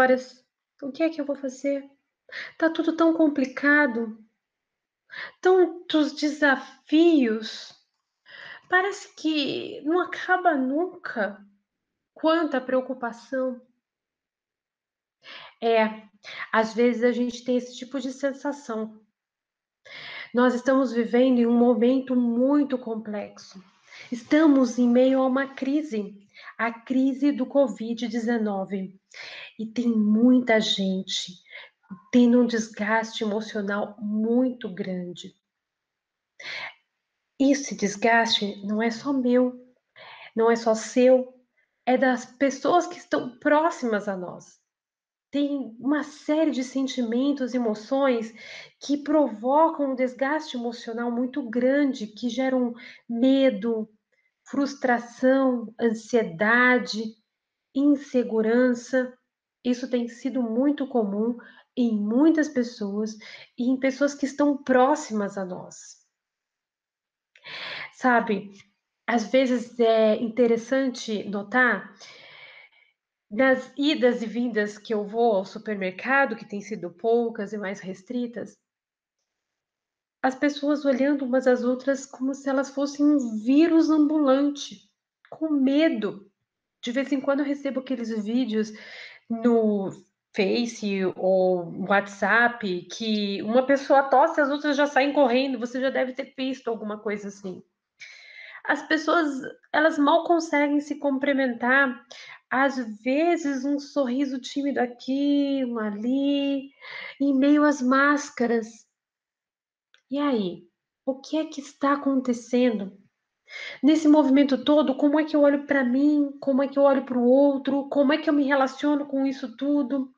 horas. O que é que eu vou fazer? Tá tudo tão complicado, tantos desafios. Parece que não acaba nunca. Quanta preocupação. É, às vezes a gente tem esse tipo de sensação. Nós estamos vivendo em um momento muito complexo. Estamos em meio a uma crise, a crise do Covid-19. E tem muita gente tendo um desgaste emocional muito grande. Esse desgaste não é só meu, não é só seu, é das pessoas que estão próximas a nós. Tem uma série de sentimentos, emoções que provocam um desgaste emocional muito grande, que geram medo, frustração, ansiedade, insegurança. Isso tem sido muito comum em muitas pessoas e em pessoas que estão próximas a nós. Sabe, às vezes é interessante notar nas idas e vindas que eu vou ao supermercado, que têm sido poucas e mais restritas, as pessoas olhando umas às outras como se elas fossem um vírus ambulante, com medo. De vez em quando eu recebo aqueles vídeos no Face ou WhatsApp que uma pessoa tosse, as outras já saem correndo. Você já deve ter visto alguma coisa assim. As pessoas, elas mal conseguem se cumprimentar. Às vezes, um sorriso tímido aqui, um ali, em meio às máscaras. E aí? O que é que está acontecendo? Nesse movimento todo, como é que eu olho para mim? Como é que eu olho para o outro? Como é que eu me relaciono com isso tudo?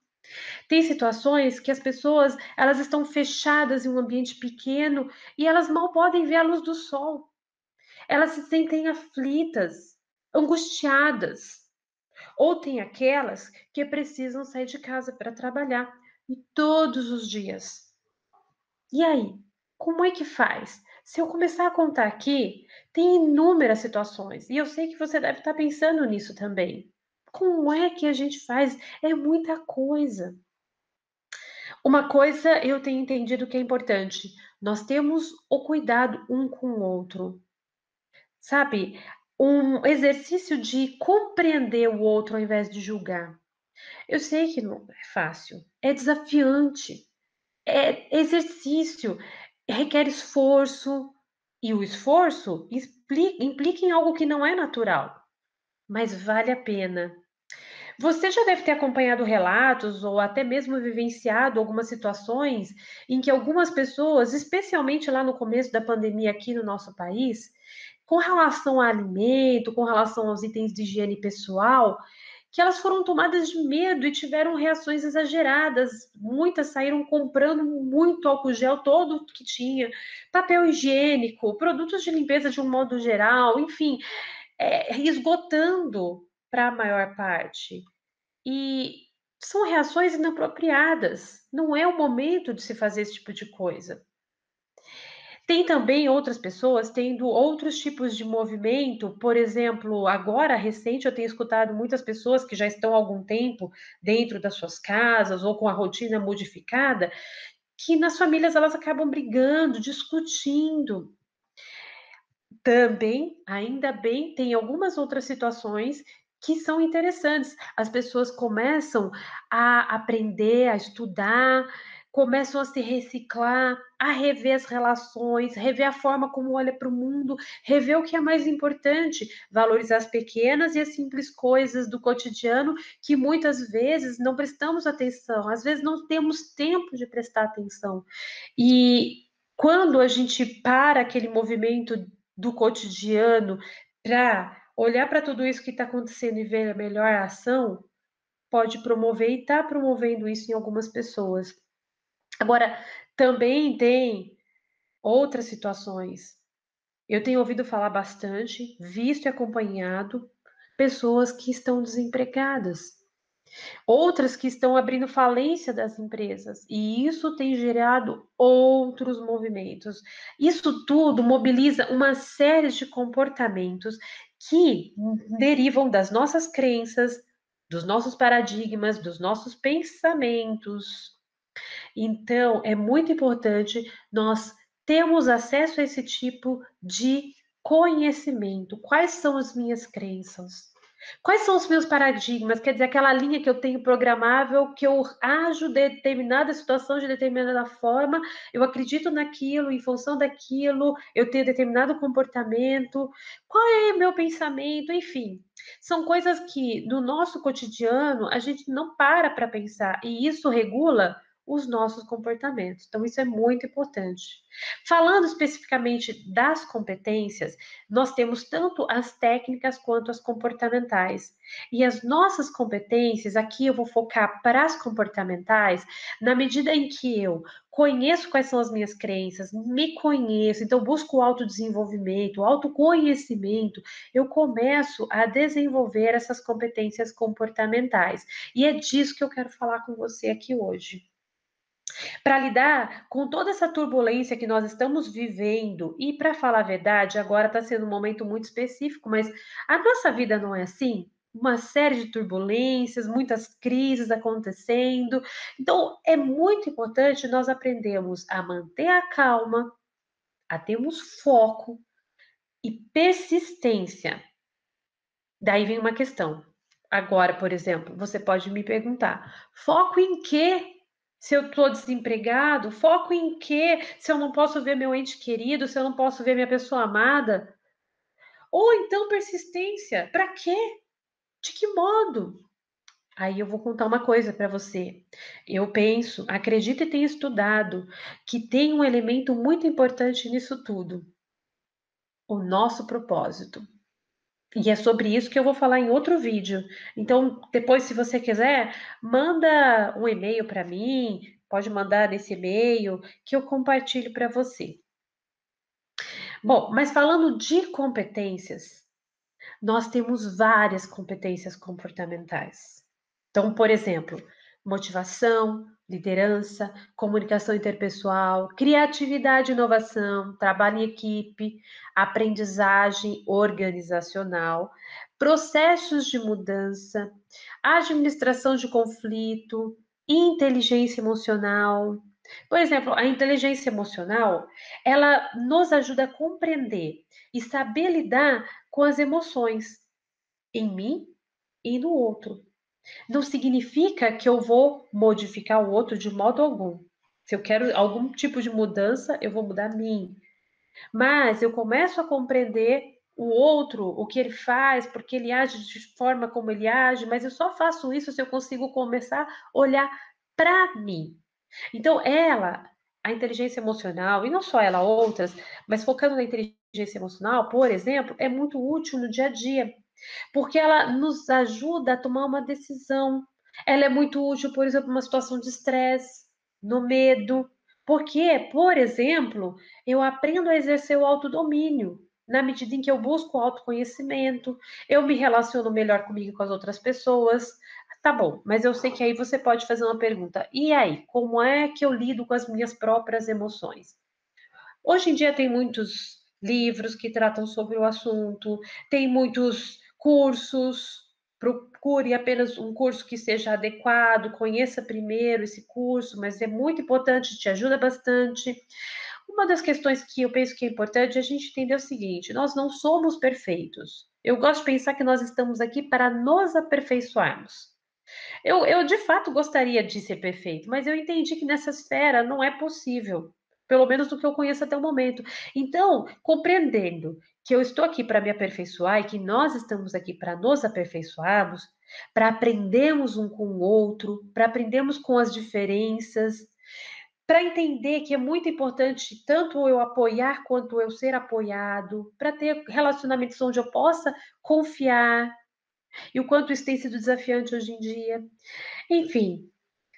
Tem situações que as pessoas, elas estão fechadas em um ambiente pequeno e elas mal podem ver a luz do sol. Elas se sentem aflitas, angustiadas. Ou tem aquelas que precisam sair de casa para trabalhar e todos os dias. E aí, como é que faz? Se eu começar a contar aqui, tem inúmeras situações e eu sei que você deve estar pensando nisso também. Como é que a gente faz? É muita coisa. Uma coisa eu tenho entendido que é importante: nós temos o cuidado um com o outro. Sabe, um exercício de compreender o outro ao invés de julgar. Eu sei que não é fácil, é desafiante, é exercício, requer esforço, e o esforço implica em algo que não é natural, mas vale a pena. Você já deve ter acompanhado relatos ou até mesmo vivenciado algumas situações em que algumas pessoas, especialmente lá no começo da pandemia aqui no nosso país, com relação a alimento, com relação aos itens de higiene pessoal, que elas foram tomadas de medo e tiveram reações exageradas. Muitas saíram comprando muito álcool gel, todo que tinha, papel higiênico, produtos de limpeza de um modo geral, enfim, esgotando para a maior parte. E são reações inapropriadas. Não é o momento de se fazer esse tipo de coisa. Tem também outras pessoas tendo outros tipos de movimento, por exemplo, agora recente eu tenho escutado muitas pessoas que já estão há algum tempo dentro das suas casas ou com a rotina modificada, que nas famílias elas acabam brigando, discutindo. Também, ainda bem, tem algumas outras situações que são interessantes. As pessoas começam a aprender, a estudar, começam a se reciclar, a rever as relações, rever a forma como olha para o mundo, rever o que é mais importante, valorizar as pequenas e as simples coisas do cotidiano que muitas vezes não prestamos atenção, às vezes não temos tempo de prestar atenção. E quando a gente para aquele movimento do cotidiano para olhar para tudo isso que está acontecendo e ver a melhor ação, pode promover e está promovendo isso em algumas pessoas. Agora, também tem outras situações. Eu tenho ouvido falar bastante, visto e acompanhado pessoas que estão desempregadas. Outras que estão abrindo falência das empresas, e isso tem gerado outros movimentos. Isso tudo mobiliza uma série de comportamentos que derivam das nossas crenças, dos nossos paradigmas, dos nossos pensamentos. Então, é muito importante nós termos acesso a esse tipo de conhecimento. Quais são as minhas crenças? Quais são os meus paradigmas? Quer dizer, aquela linha que eu tenho programável, que eu ajo de determinada situação de determinada forma, eu acredito naquilo, em função daquilo, eu tenho determinado comportamento. Qual é o meu pensamento? Enfim, são coisas que no nosso cotidiano a gente não para pensar, e isso regula os nossos comportamentos. Então, isso é muito importante. Falando especificamente das competências, nós temos tanto as técnicas quanto as comportamentais. E as nossas competências, aqui eu vou focar para as comportamentais, na medida em que eu conheço quais são as minhas crenças, me conheço, então busco o autodesenvolvimento, o autoconhecimento, eu começo a desenvolver essas competências comportamentais. E é disso que eu quero falar com você aqui hoje. Para lidar com toda essa turbulência que nós estamos vivendo, e para falar a verdade, agora está sendo um momento muito específico, mas a nossa vida não é assim? Uma série de turbulências, muitas crises acontecendo. Então, é muito importante nós aprendermos a manter a calma, a termos foco e persistência. Daí vem uma questão. Agora, por exemplo, você pode me perguntar: foco em quê? Se eu estou desempregado, foco em quê? Se eu não posso ver meu ente querido, se eu não posso ver minha pessoa amada? Ou então persistência, para quê? De que modo? Aí eu vou contar uma coisa para você. Eu penso, acredito e tenho estudado, que tem um elemento muito importante nisso tudo: o nosso propósito. E é sobre isso que eu vou falar em outro vídeo. Então, depois, se você quiser, manda um e-mail para mim, pode mandar nesse e-mail que eu compartilho para você. Bom, mas falando de competências, nós temos várias competências comportamentais. Então, por exemplo, motivação, liderança, comunicação interpessoal, criatividade e inovação, trabalho em equipe, aprendizagem organizacional, processos de mudança, administração de conflito, inteligência emocional. Por exemplo, a inteligência emocional, ela nos ajuda a compreender e saber lidar com as emoções em mim e no outro. Não significa que eu vou modificar o outro de modo algum. Se eu quero algum tipo de mudança, eu vou mudar a mim. Mas eu começo a compreender o outro, o que ele faz, porque ele age de forma como ele age, mas eu só faço isso se eu consigo começar a olhar para mim. Então, a inteligência emocional, e não só ela, outras, mas focando na inteligência emocional, por exemplo, é muito útil no dia a dia, porque ela nos ajuda a tomar uma decisão. Ela é muito útil, por exemplo, numa situação de estresse, no medo, porque, por exemplo, eu aprendo a exercer o autodomínio. Na medida em que eu busco o autoconhecimento, eu me relaciono melhor comigo e com as outras pessoas. Tá bom, mas eu sei que aí você pode fazer uma pergunta. E aí, como é que eu lido com as minhas próprias emoções? Hoje em dia tem muitos livros que tratam sobre o assunto, tem muitos cursos. Procure apenas um curso que seja adequado, conheça primeiro esse curso, mas é muito importante, te ajuda bastante. Uma das questões que eu penso que é importante é a gente entender o seguinte: nós não somos perfeitos. Eu gosto de pensar que nós estamos aqui para nos aperfeiçoarmos. Eu de fato gostaria de ser perfeito, mas eu entendi que nessa esfera não é possível, pelo menos do que eu conheço até o momento. Então, compreendendo que eu estou aqui para me aperfeiçoar e que nós estamos aqui para nos aperfeiçoarmos, para aprendermos um com o outro, para aprendermos com as diferenças, para entender que é muito importante tanto eu apoiar quanto eu ser apoiado, para ter relacionamentos onde eu possa confiar, e o quanto isso tem sido desafiante hoje em dia. Enfim,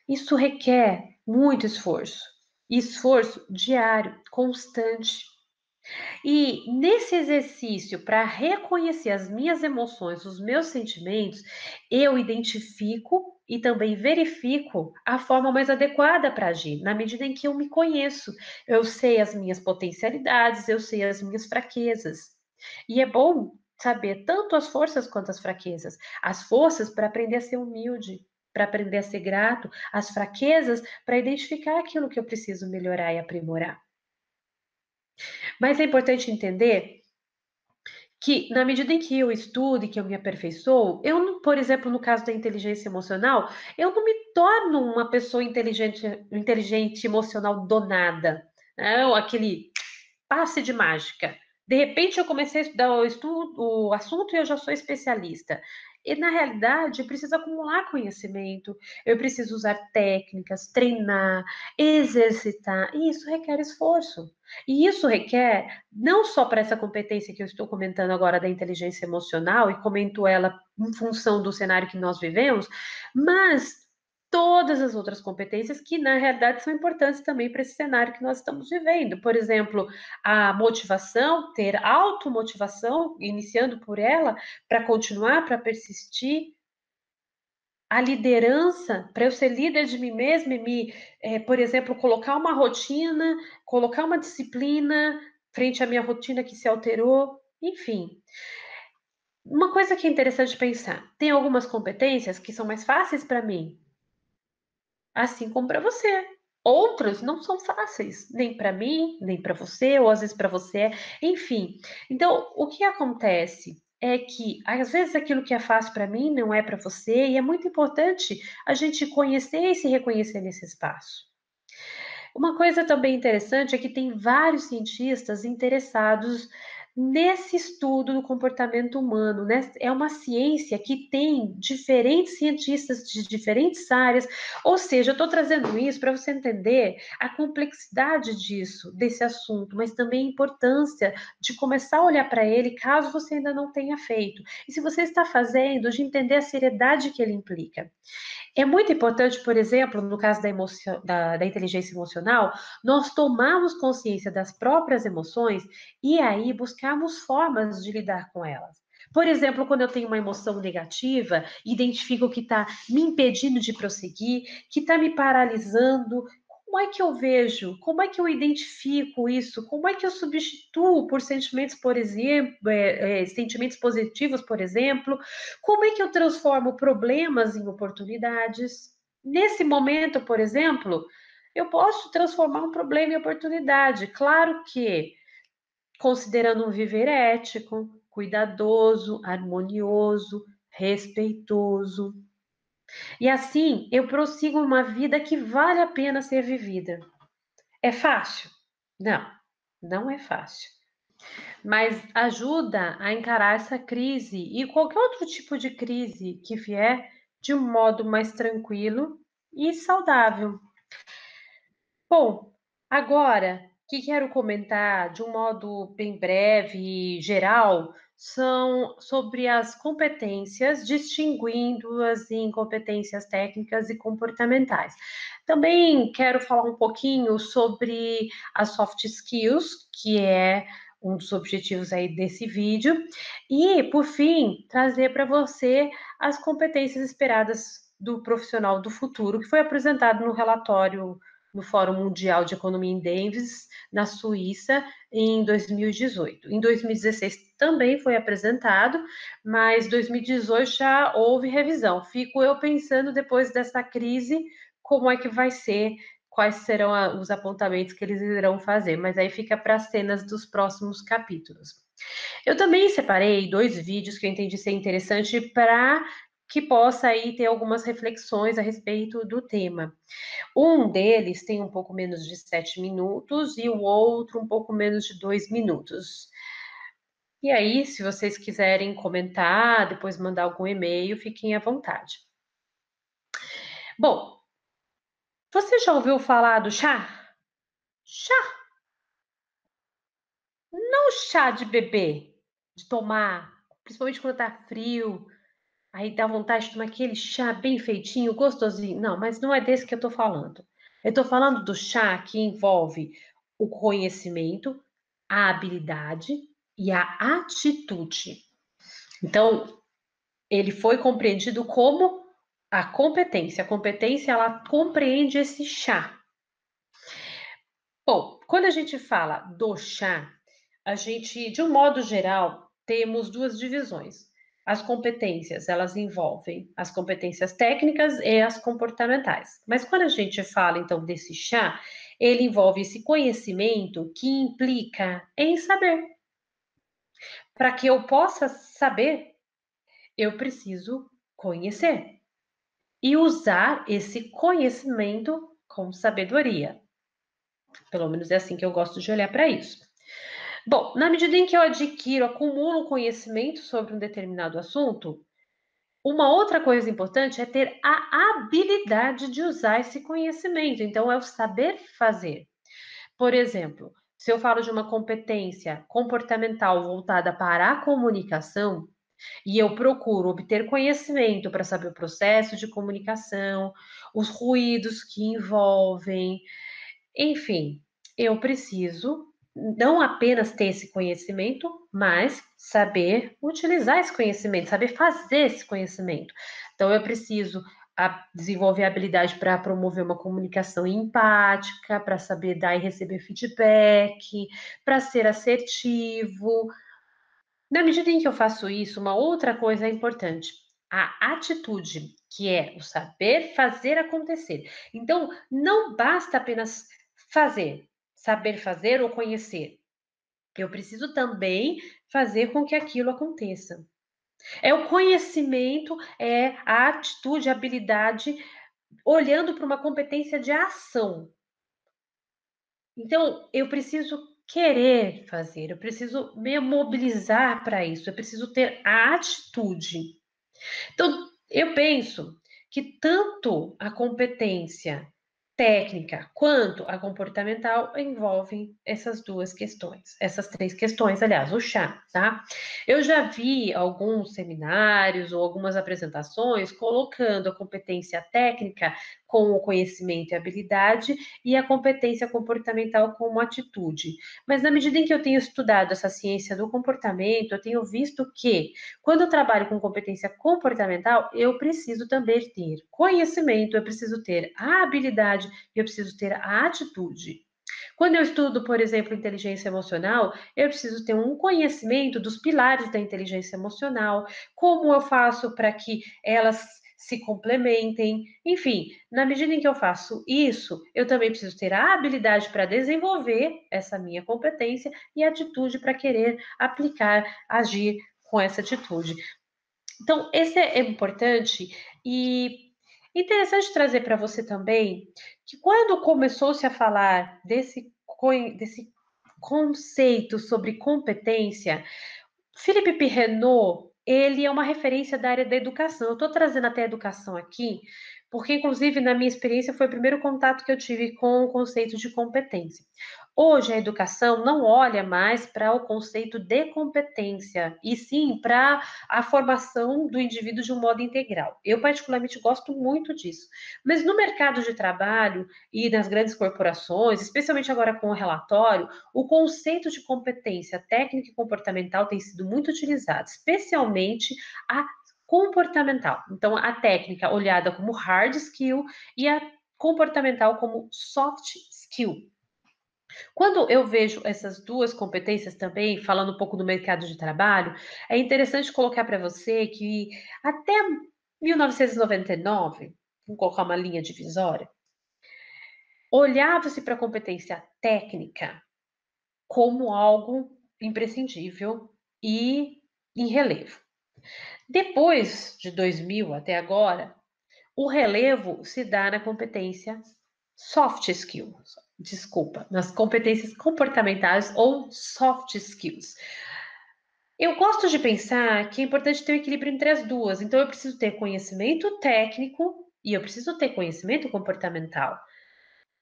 isso requer muito esforço, esforço diário, constante. E nesse exercício, para reconhecer as minhas emoções, os meus sentimentos, eu identifico e também verifico a forma mais adequada para agir, na medida em que eu me conheço. Eu sei as minhas potencialidades, eu sei as minhas fraquezas. E é bom saber tanto as forças quanto as fraquezas. As forças para aprender a ser humilde, para aprender a ser grato, as fraquezas para identificar aquilo que eu preciso melhorar e aprimorar. Mas é importante entender que, na medida em que eu estudo e que eu me aperfeiçoo, eu não, por exemplo, no caso da inteligência emocional, eu não me torno uma pessoa inteligente emocional do nada, né? Ou aquele passe de mágica. De repente eu comecei a estudar o assunto e eu já sou especialista. E na realidade, eu preciso acumular conhecimento, eu preciso usar técnicas, treinar, exercitar, e isso requer esforço. E isso requer, não só para essa competência que eu estou comentando agora da inteligência emocional, e comento ela em função do cenário que nós vivemos, mas todas as outras competências que, na realidade, são importantes também para esse cenário que nós estamos vivendo. Por exemplo, a motivação, ter automotivação, iniciando por ela, para continuar, para persistir. A liderança, para eu ser líder de mim mesma e por exemplo, colocar uma rotina, colocar uma disciplina frente à minha rotina que se alterou, enfim. Uma coisa que é interessante pensar, tem algumas competências que são mais fáceis para mim, assim como para você. Outras não são fáceis, nem para mim, nem para você, ou às vezes para você, enfim. Então, o que acontece é que às vezes aquilo que é fácil para mim não é para você, e é muito importante a gente conhecer e se reconhecer nesse espaço. Uma coisa também interessante é que tem vários cientistas interessados nesse estudo do comportamento humano, né? É uma ciência que tem diferentes cientistas de diferentes áreas, ou seja, eu estou trazendo isso para você entender a complexidade disso, desse assunto, mas também a importância de começar a olhar para ele caso você ainda não tenha feito. E se você está fazendo, de entender a seriedade que ele implica. É muito importante, por exemplo, no caso da inteligência emocional, nós tomarmos consciência das próprias emoções e aí buscarmos formas de lidar com elas. Por exemplo, quando eu tenho uma emoção negativa, identifico que está me impedindo de prosseguir, que está me paralisando. Como é que eu vejo? Como é que eu identifico isso? Como é que eu substituo por sentimentos, por exemplo, sentimentos positivos, por exemplo? Como é que eu transformo problemas em oportunidades? Nesse momento, por exemplo, eu posso transformar um problema em oportunidade. Claro que considerando um viver ético, cuidadoso, harmonioso, respeitoso. E assim eu prossigo uma vida que vale a pena ser vivida. É fácil? Não, não é fácil. Mas ajuda a encarar essa crise e qualquer outro tipo de crise que vier de um modo mais tranquilo e saudável. Bom, agora que quero comentar de um modo bem breve e geral são sobre as competências, distinguindo-as em competências técnicas e comportamentais. Também quero falar um pouquinho sobre as soft skills, que é um dos objetivos aí desse vídeo, e, por fim, trazer para você as competências esperadas do profissional do futuro, que foi apresentado no relatório no Fórum Mundial de Economia em Davos, na Suíça, em 2018. Em 2016 também foi apresentado, mas 2018 já houve revisão. Fico eu pensando, depois dessa crise, como é que vai ser, quais serão os apontamentos que eles irão fazer, mas aí fica para as cenas dos próximos capítulos. Eu também separei dois vídeos que eu entendi ser interessante para que possa aí ter algumas reflexões a respeito do tema. Um deles tem um pouco menos de 7 minutos e o outro um pouco menos de 2 minutos. E aí, se vocês quiserem comentar, depois mandar algum e-mail, fiquem à vontade. Bom, você já ouviu falar do chá? Chá, não chá de beber, de tomar, principalmente quando tá frio, aí dá vontade de tomar aquele chá bem feitinho, gostosinho. Não, mas não é desse que eu tô falando. Eu tô falando do chá que envolve o conhecimento, a habilidade e a atitude. Então, ele foi compreendido como a competência. A competência, ela compreende esse chá. Bom, quando a gente fala do chá, a gente, de um modo geral, temos duas divisões. As competências, elas envolvem as competências técnicas e as comportamentais. Mas quando a gente fala, então, desse chá, ele envolve esse conhecimento que implica em saber. Para que eu possa saber, eu preciso conhecer e usar esse conhecimento com sabedoria. Pelo menos é assim que eu gosto de olhar para isso. Bom, na medida em que eu adquiro, acumulo conhecimento sobre um determinado assunto, uma outra coisa importante é ter a habilidade de usar esse conhecimento. Então, é o saber fazer. Por exemplo, se eu falo de uma competência comportamental voltada para a comunicação, e eu procuro obter conhecimento para saber o processo de comunicação, os ruídos que envolvem, enfim, eu preciso não apenas ter esse conhecimento, mas saber utilizar esse conhecimento, saber fazer esse conhecimento. Então, eu preciso desenvolver habilidade para promover uma comunicação empática, para saber dar e receber feedback, para ser assertivo. Na medida em que eu faço isso, uma outra coisa é importante, a atitude, que é o saber fazer acontecer. Então, não basta apenas fazer, saber fazer ou conhecer. Eu preciso também fazer com que aquilo aconteça. É o conhecimento, é a atitude, a habilidade, olhando para uma competência de ação. Então, eu preciso querer fazer, eu preciso me mobilizar para isso, eu preciso ter a atitude. Então, eu penso que tanto a competência técnica quanto a comportamental envolvem essas duas questões, essas três questões, aliás, o chá, tá? Eu já vi alguns seminários ou algumas apresentações colocando a competência técnica com o conhecimento e habilidade e a competência comportamental como atitude. Mas na medida em que eu tenho estudado essa ciência do comportamento, eu tenho visto que quando eu trabalho com competência comportamental, eu preciso também ter conhecimento, eu preciso ter a habilidade e eu preciso ter a atitude. Quando eu estudo, por exemplo, inteligência emocional, eu preciso ter um conhecimento dos pilares da inteligência emocional, como eu faço para que elas se complementem. Enfim, na medida em que eu faço isso, eu também preciso ter a habilidade para desenvolver essa minha competência e a atitude para querer aplicar, agir com essa atitude. Então, esse é importante e interessante trazer para você também que quando começou-se a falar desse conceito sobre competência, Philippe Pirrenot, ele é uma referência da área da educação. Eu estou trazendo até a educação aqui, porque, inclusive, na minha experiência, foi o primeiro contato que eu tive com o conceito de competência. Hoje, a educação não olha mais para o conceito de competência, e sim para a formação do indivíduo de um modo integral. Eu, particularmente, gosto muito disso. Mas no mercado de trabalho e nas grandes corporações, especialmente agora com o relatório, o conceito de competência técnica e comportamental tem sido muito utilizado, especialmente a comportamental. Então, a técnica olhada como hard skill e a comportamental como soft skill. Quando eu vejo essas duas competências também, falando um pouco do mercado de trabalho, é interessante colocar para você que até 1999, vamos colocar uma linha divisória, olhava-se para a competência técnica como algo imprescindível e em relevo. Depois de 2000 até agora, o relevo se dá na competência soft skills, desculpa, nas competências comportamentais ou soft skills. Eu gosto de pensar que é importante ter um equilíbrio entre as duas, então eu preciso ter conhecimento técnico e eu preciso ter conhecimento comportamental.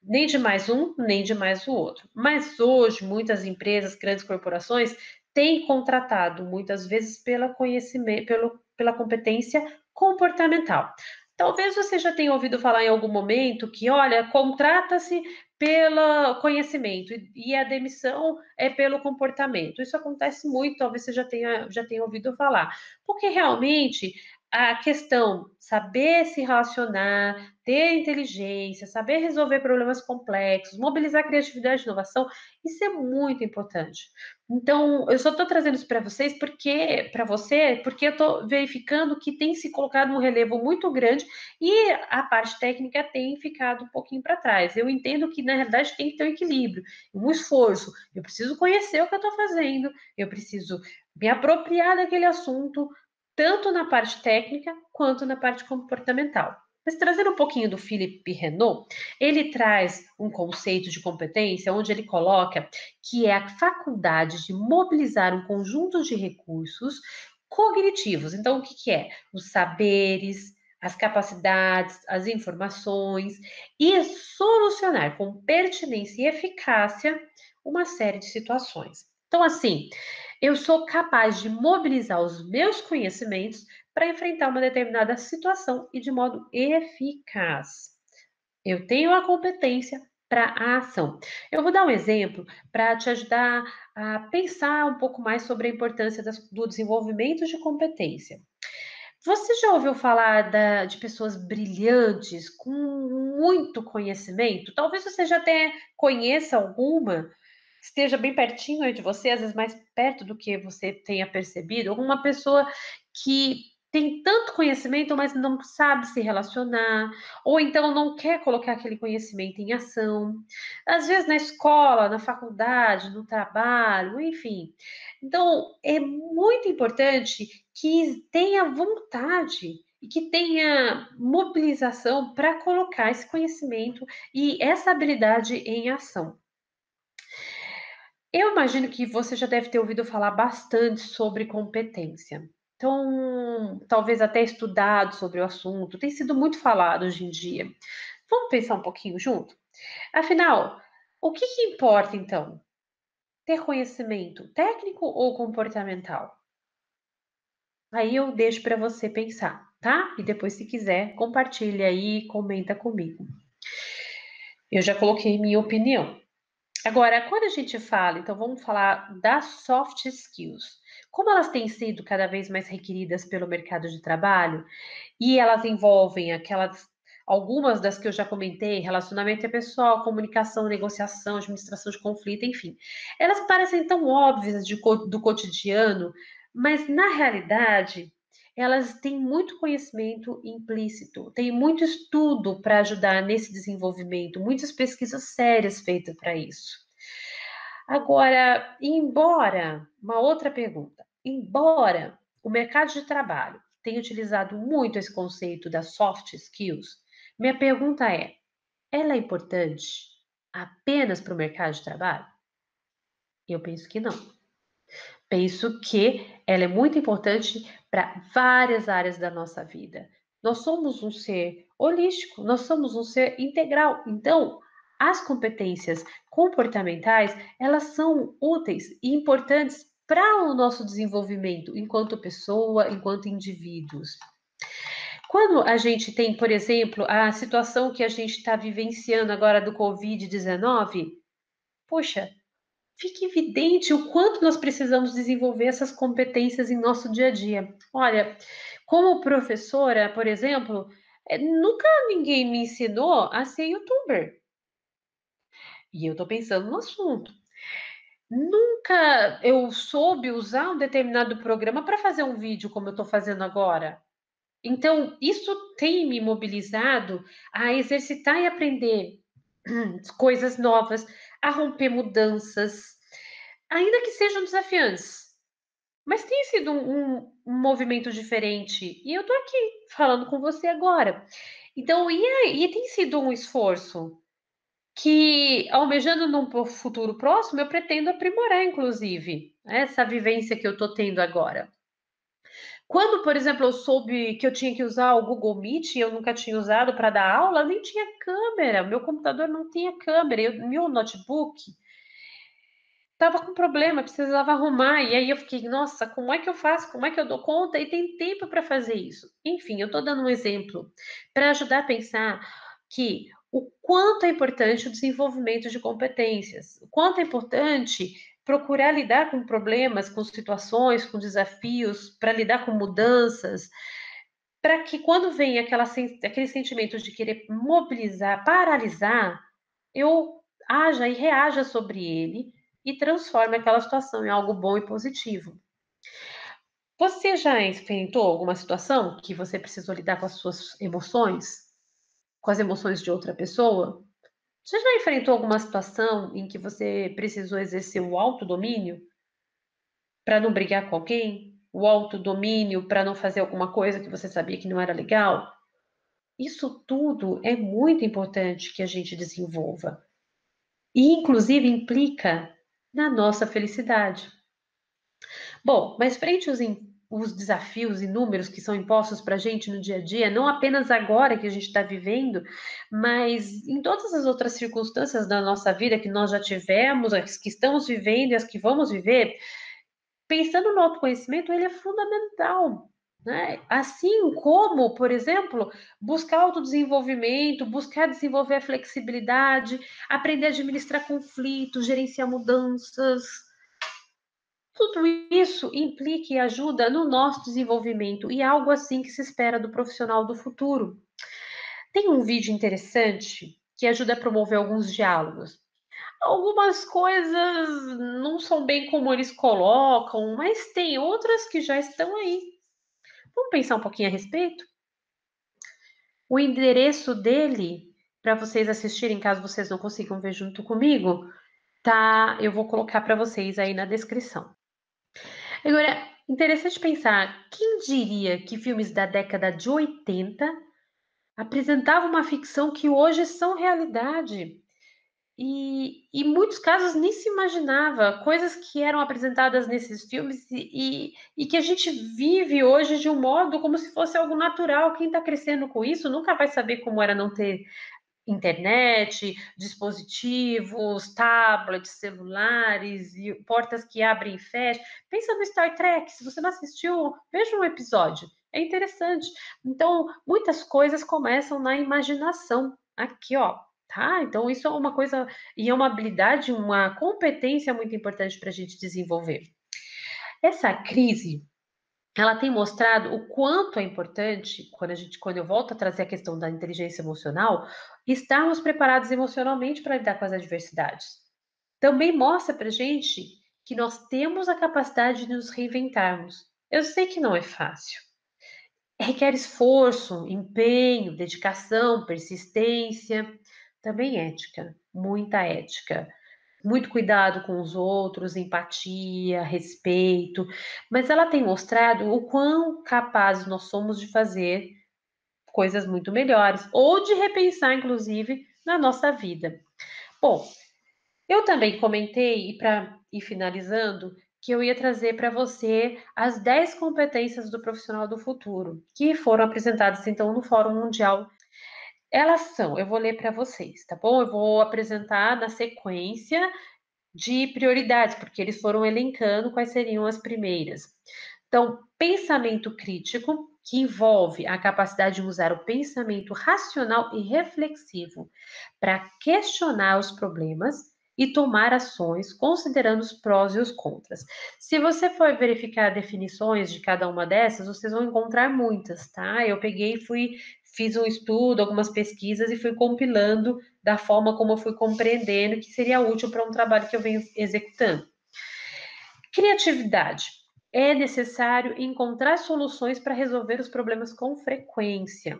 Nem de mais um, nem de mais o outro. Mas hoje, muitas empresas, grandes corporações, têm contratado, muitas vezes, pela competência comportamental. Talvez você já tenha ouvido falar em algum momento que, olha, contrata-se pelo conhecimento e a demissão é pelo comportamento. Isso acontece muito, talvez você já tenha ouvido falar. Porque realmente a questão, saber se relacionar, ter inteligência, saber resolver problemas complexos, mobilizar criatividade e inovação, isso é muito importante. Então, eu só estou trazendo isso para você, porque eu estou verificando que tem se colocado um relevo muito grande e a parte técnica tem ficado um pouquinho para trás. Eu entendo que, na realidade, tem que ter um equilíbrio, um esforço. Eu preciso conhecer o que eu estou fazendo, eu preciso me apropriar daquele assunto, tanto na parte técnica quanto na parte comportamental. Mas trazendo um pouquinho do Philippe Renault, ele traz um conceito de competência onde ele coloca que é a faculdade de mobilizar um conjunto de recursos cognitivos. Então, o que que é? Os saberes, as capacidades, as informações e solucionar com pertinência e eficácia uma série de situações. Então, assim, eu sou capaz de mobilizar os meus conhecimentos para enfrentar uma determinada situação e de modo eficaz. Eu tenho a competência para a ação. Eu vou dar um exemplo para te ajudar a pensar um pouco mais sobre a importância do desenvolvimento de competência. Você já ouviu falar de pessoas brilhantes com muito conhecimento? Talvez você já até conheça alguma, esteja bem pertinho aí de você, às vezes mais perto do que você tenha percebido, alguma pessoa que tem tanto conhecimento, mas não sabe se relacionar, ou então não quer colocar aquele conhecimento em ação. Às vezes na escola, na faculdade, no trabalho, enfim. Então, é muito importante que tenha vontade e que tenha mobilização para colocar esse conhecimento e essa habilidade em ação. Eu imagino que você já deve ter ouvido falar bastante sobre competência. Então, talvez até estudado sobre o assunto, tem sido muito falado hoje em dia. Vamos pensar um pouquinho junto? Afinal, o que que importa então? Ter conhecimento técnico ou comportamental? Aí eu deixo para você pensar, tá? E depois, se quiser, compartilha aí e comenta comigo. Eu já coloquei minha opinião. Agora, quando a gente fala, então vamos falar das soft skills. Como elas têm sido cada vez mais requeridas pelo mercado de trabalho e elas envolvem algumas das que eu já comentei, relacionamento pessoal, comunicação, negociação, administração de conflito, enfim. Elas parecem tão óbvias do cotidiano, mas na realidade elas têm muito conhecimento implícito, tem muito estudo para ajudar nesse desenvolvimento, muitas pesquisas sérias feitas para isso. Agora, uma outra pergunta, embora o mercado de trabalho tenha utilizado muito esse conceito das soft skills, minha pergunta é: ela é importante apenas para o mercado de trabalho? Eu penso que não. Penso que ela é muito importante para várias áreas da nossa vida. Nós somos um ser holístico, nós somos um ser integral. Então, as competências comportamentais, elas são úteis e importantes para o nosso desenvolvimento enquanto pessoa, enquanto indivíduos. Quando a gente tem, por exemplo, a situação que a gente está vivenciando agora do Covid-19, poxa, fica evidente o quanto nós precisamos desenvolver essas competências em nosso dia a dia. Olha, como professora, por exemplo, nunca ninguém me ensinou a ser youtuber. E eu estou pensando no assunto. Nunca eu soube usar um determinado programa para fazer um vídeo como eu estou fazendo agora. Então, isso tem me mobilizado a exercitar e aprender coisas novas, a romper mudanças, ainda que sejam desafiantes. Mas tem sido um movimento diferente. E eu tô aqui falando com você agora. Então, e tem sido um esforço que, almejando num futuro próximo, eu pretendo aprimorar, inclusive, essa vivência que eu tô tendo agora. Quando, por exemplo, eu soube que eu tinha que usar o Google Meet e eu nunca tinha usado para dar aula, nem tinha câmera, meu computador não tinha câmera, meu notebook estava com problema, precisava arrumar. E aí eu fiquei, nossa, como é que eu faço? Como é que eu dou conta? E tem tempo para fazer isso. Enfim, eu estou dando um exemplo para ajudar a pensar que o quanto é importante o desenvolvimento de competências, o quanto é importante procurar lidar com problemas, com situações, com desafios, para lidar com mudanças. para que quando vem aquele sentimento de querer mobilizar, paralisar, eu haja e reaja sobre ele e transforme aquela situação em algo bom e positivo. Você já enfrentou alguma situação que você precisou lidar com as suas emoções, com as emoções de outra pessoa? Você já enfrentou alguma situação em que você precisou exercer o autodomínio para não brigar com alguém? O autodomínio para não fazer alguma coisa que você sabia que não era legal? Isso tudo é muito importante que a gente desenvolva e, inclusive, implica na nossa felicidade. Bom, mas frente os desafios inúmeros que são impostos para a gente no dia a dia, não apenas agora que a gente está vivendo, mas em todas as outras circunstâncias da nossa vida que nós já tivemos, as que estamos vivendo e as que vamos viver, pensando no autoconhecimento, ele é fundamental. Né? Assim como, por exemplo, buscar autodesenvolvimento, buscar desenvolver a flexibilidade, aprender a administrar conflitos, gerenciar mudanças, tudo isso implica e ajuda no nosso desenvolvimento e é algo assim que se espera do profissional do futuro. Tem um vídeo interessante que ajuda a promover alguns diálogos. Algumas coisas não são bem como eles colocam, mas tem outras que já estão aí. Vamos pensar um pouquinho a respeito? O endereço dele, para vocês assistirem, caso vocês não consigam ver junto comigo, tá? Eu vou colocar para vocês aí na descrição. Agora, interessante pensar, quem diria que filmes da década de 80 apresentavam uma ficção que hoje são realidade? E em muitos casos nem se imaginava coisas que eram apresentadas nesses filmes e que a gente vive hoje de um modo como se fosse algo natural. Quem está crescendo com isso nunca vai saber como era não ter internet, dispositivos, tablets, celulares e portas que abrem e fecham. Pensa no Star Trek, se você não assistiu, veja um episódio. É interessante. Então, muitas coisas começam na imaginação. Aqui, ó, tá? Então, isso é uma coisa e é uma habilidade, uma competência muito importante para a gente desenvolver. Essa crise ela tem mostrado o quanto é importante, quando eu volto a trazer a questão da inteligência emocional, estarmos preparados emocionalmente para lidar com as adversidades. Também mostra para gente que nós temos a capacidade de nos reinventarmos. Eu sei que não é fácil. Requer esforço, empenho, dedicação, persistência, também ética, muita ética. Muito cuidado com os outros, empatia, respeito, mas ela tem mostrado o quão capazes nós somos de fazer coisas muito melhores, ou de repensar, inclusive, na nossa vida. Bom, eu também comentei, e para ir finalizando, que eu ia trazer para você as 10 competências do profissional do futuro, que foram apresentadas então no Fórum Mundial. Elas são, eu vou ler para vocês, tá bom? Eu vou apresentar na sequência de prioridades, porque eles foram elencando quais seriam as primeiras. Então, pensamento crítico, que envolve a capacidade de usar o pensamento racional e reflexivo para questionar os problemas e tomar ações considerando os prós e os contras. Se você for verificar definições de cada uma dessas, vocês vão encontrar muitas, tá? Eu peguei e fiz um estudo, algumas pesquisas e fui compilando da forma como eu fui compreendendo que seria útil para um trabalho que eu venho executando. Criatividade. É necessário encontrar soluções para resolver os problemas com frequência.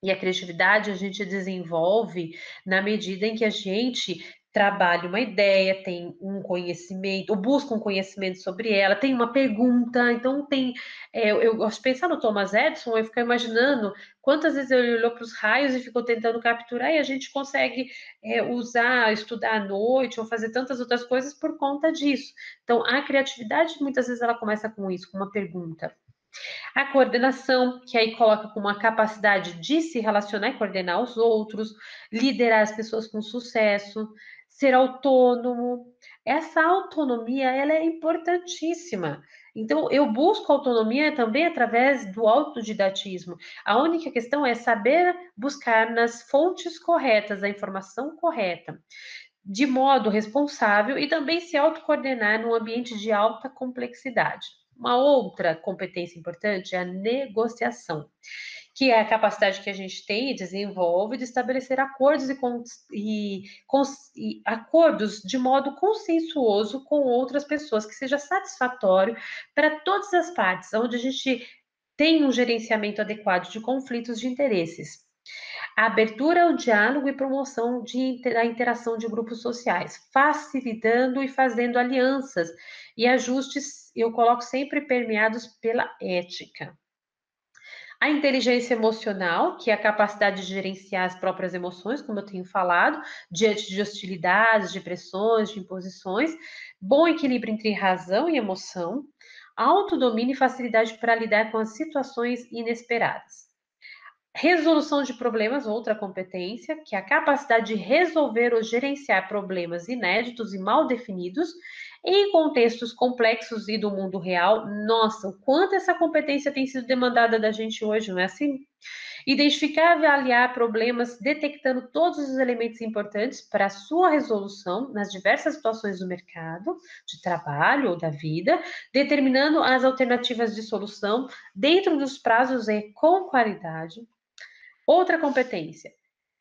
E a criatividade a gente desenvolve na medida em que a gente trabalha uma ideia, tem um conhecimento, ou busca um conhecimento sobre ela, tem uma pergunta, então tem. Eu gosto de pensar no Thomas Edison, eu fico imaginando quantas vezes ele olhou para os raios e ficou tentando capturar, e a gente consegue usar, estudar à noite, ou fazer tantas outras coisas por conta disso. Então, a criatividade, muitas vezes, ela começa com isso, com uma pergunta. A coordenação, que aí coloca como a capacidade de se relacionar e coordenar os outros, liderar as pessoas com sucesso, ser autônomo. Essa autonomia, ela é importantíssima. Então, eu busco autonomia também através do autodidatismo. A única questão é saber buscar nas fontes corretas, a informação correta, de modo responsável e também se autocoordenar num ambiente de alta complexidade. Uma outra competência importante é a negociação, que é a capacidade que a gente tem e desenvolve de estabelecer acordos e acordos de modo consensuoso com outras pessoas, que seja satisfatório para todas as partes, onde a gente tem um gerenciamento adequado de conflitos de interesses. A abertura ao diálogo e promoção da interação de grupos sociais, facilitando e fazendo alianças e ajustes, eu coloco sempre permeados pela ética. A inteligência emocional, que é a capacidade de gerenciar as próprias emoções, como eu tenho falado, diante de hostilidades, de pressões, de imposições. Bom equilíbrio entre razão e emoção. Autodomínio e facilidade para lidar com as situações inesperadas. Resolução de problemas, outra competência, que é a capacidade de resolver ou gerenciar problemas inéditos e mal definidos em contextos complexos e do mundo real. Nossa, o quanto essa competência tem sido demandada da gente hoje, não é assim? Identificar e avaliar problemas, detectando todos os elementos importantes para a sua resolução nas diversas situações do mercado, de trabalho ou da vida, determinando as alternativas de solução dentro dos prazos e com qualidade. Outra competência,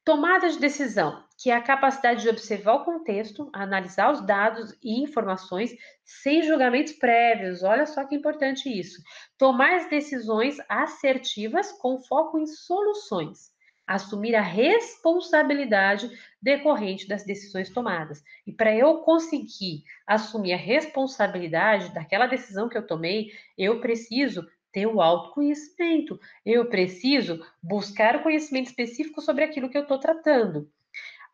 tomada de decisão, que é a capacidade de observar o contexto, analisar os dados e informações sem julgamentos prévios. Olha só que importante isso. Tomar as decisões assertivas com foco em soluções. Assumir a responsabilidade decorrente das decisões tomadas. E para eu conseguir assumir a responsabilidade daquela decisão que eu tomei, eu preciso ter o autoconhecimento. Eu preciso buscar o conhecimento específico sobre aquilo que eu estou tratando.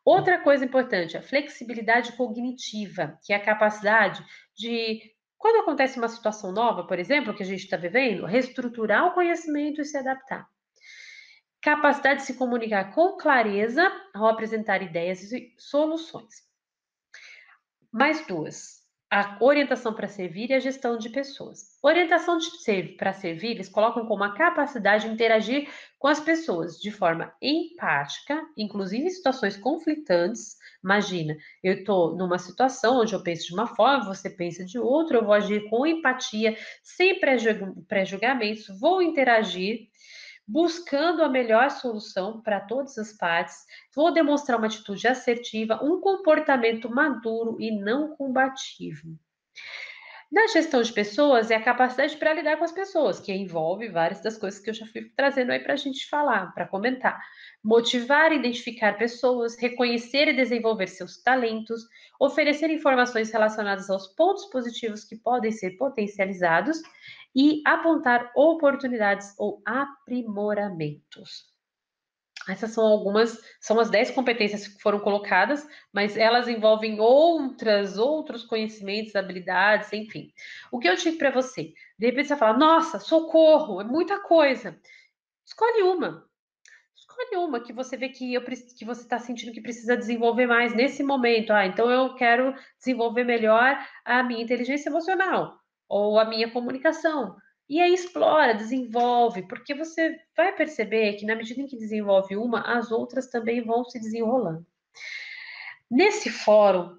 Outra coisa importante, a flexibilidade cognitiva, que é a capacidade de, quando acontece uma situação nova, por exemplo, que a gente está vivendo, reestruturar o conhecimento e se adaptar. Capacidade de se comunicar com clareza ao apresentar ideias e soluções. Mais duas. A orientação para servir e a gestão de pessoas. Orientação para servir, eles colocam como a capacidade de interagir com as pessoas de forma empática, inclusive em situações conflitantes. Imagina, eu estou numa situação onde eu penso de uma forma, você pensa de outra, eu vou agir com empatia, sem pré-julgamentos, vou interagir buscando a melhor solução para todas as partes, vou demonstrar uma atitude assertiva, um comportamento maduro e não combativo. Na gestão de pessoas, é a capacidade para lidar com as pessoas, que envolve várias das coisas que eu já fui trazendo aí para a gente falar, para comentar. Motivar e identificar pessoas, reconhecer e desenvolver seus talentos, oferecer informações relacionadas aos pontos positivos que podem ser potencializados e apontar oportunidades ou aprimoramentos. Essas são algumas, são as 10 competências que foram colocadas, mas elas envolvem outros conhecimentos, habilidades, enfim. O que eu digo para você? De repente você fala, nossa, socorro, é muita coisa. Escolhe uma. Escolhe uma que você vê que você está sentindo que precisa desenvolver mais nesse momento. Ah, então eu quero desenvolver melhor a minha inteligência emocional ou a minha comunicação. E aí explora, desenvolve, porque você vai perceber que na medida em que desenvolve uma, as outras também vão se desenrolando. Nesse fórum,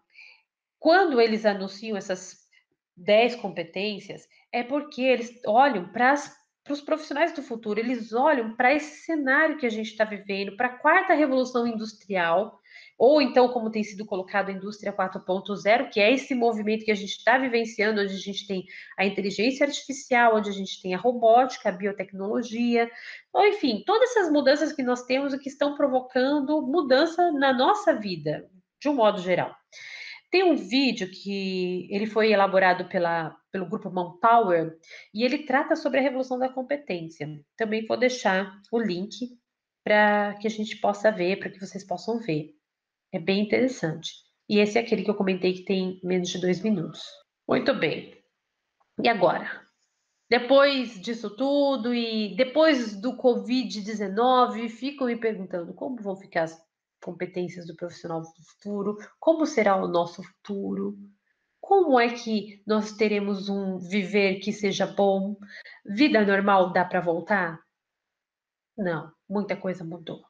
quando eles anunciam essas 10 competências, é porque eles olham para os profissionais do futuro, eles olham para esse cenário que a gente está vivendo, para a quarta revolução industrial, ou então, como tem sido colocado, a indústria 4.0, que é esse movimento que a gente está vivenciando, onde a gente tem a inteligência artificial, onde a gente tem a robótica, a biotecnologia, ou, enfim, todas essas mudanças que nós temos e que estão provocando mudança na nossa vida, de um modo geral. Tem um vídeo que ele foi elaborado pelo grupo Manpower e ele trata sobre a revolução da competência. Também vou deixar o link para que a gente possa ver, para que vocês possam ver. É bem interessante. E esse é aquele que eu comentei que tem menos de 2 minutos. Muito bem. E agora? Depois disso tudo e depois do Covid-19, ficam me perguntando como vão ficar as competências do profissional do futuro, como será o nosso futuro, como é que nós teremos um viver que seja bom, vida normal dá para voltar? Não, muita coisa mudou.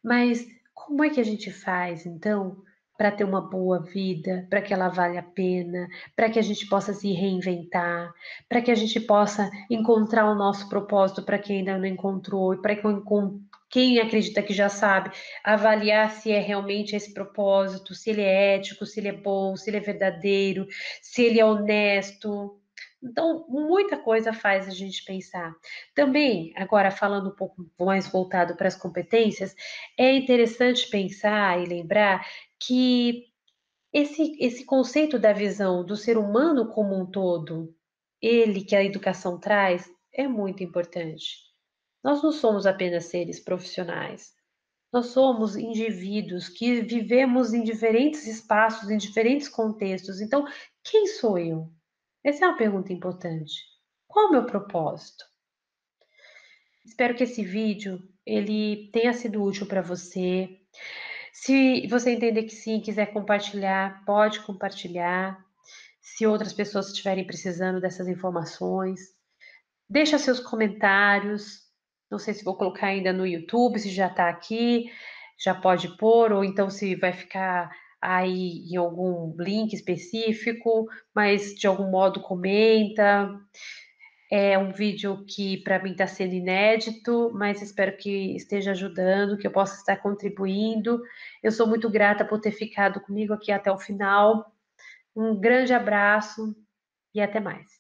Mas como é que a gente faz, então, para ter uma boa vida, para que ela valha a pena, para que a gente possa se reinventar, para que a gente possa encontrar o nosso propósito para quem ainda não encontrou e para quem acredita que já sabe, avaliar se é realmente esse propósito, se ele é ético, se ele é bom, se ele é verdadeiro, se ele é honesto. Então, muita coisa faz a gente pensar. Também, agora falando um pouco mais voltado para as competências, é interessante pensar e lembrar que esse conceito da visão do ser humano como um todo, ele que a educação traz, é muito importante. Nós não somos apenas seres profissionais, nós somos indivíduos que vivemos em diferentes espaços, em diferentes contextos. Então, quem sou eu? Essa é uma pergunta importante. Qual é o meu propósito? Espero que esse vídeo ele tenha sido útil para você. Se você entender que sim, quiser compartilhar, pode compartilhar. Se outras pessoas estiverem precisando dessas informações, deixa seus comentários. Não sei se vou colocar ainda no YouTube, se já está aqui, já pode pôr, ou então se vai ficar aí em algum link específico, mas de algum modo comenta. É um vídeo que para mim está sendo inédito, mas espero que esteja ajudando, que eu possa estar contribuindo. Eu sou muito grata por ter ficado comigo aqui até o final. Um grande abraço e até mais.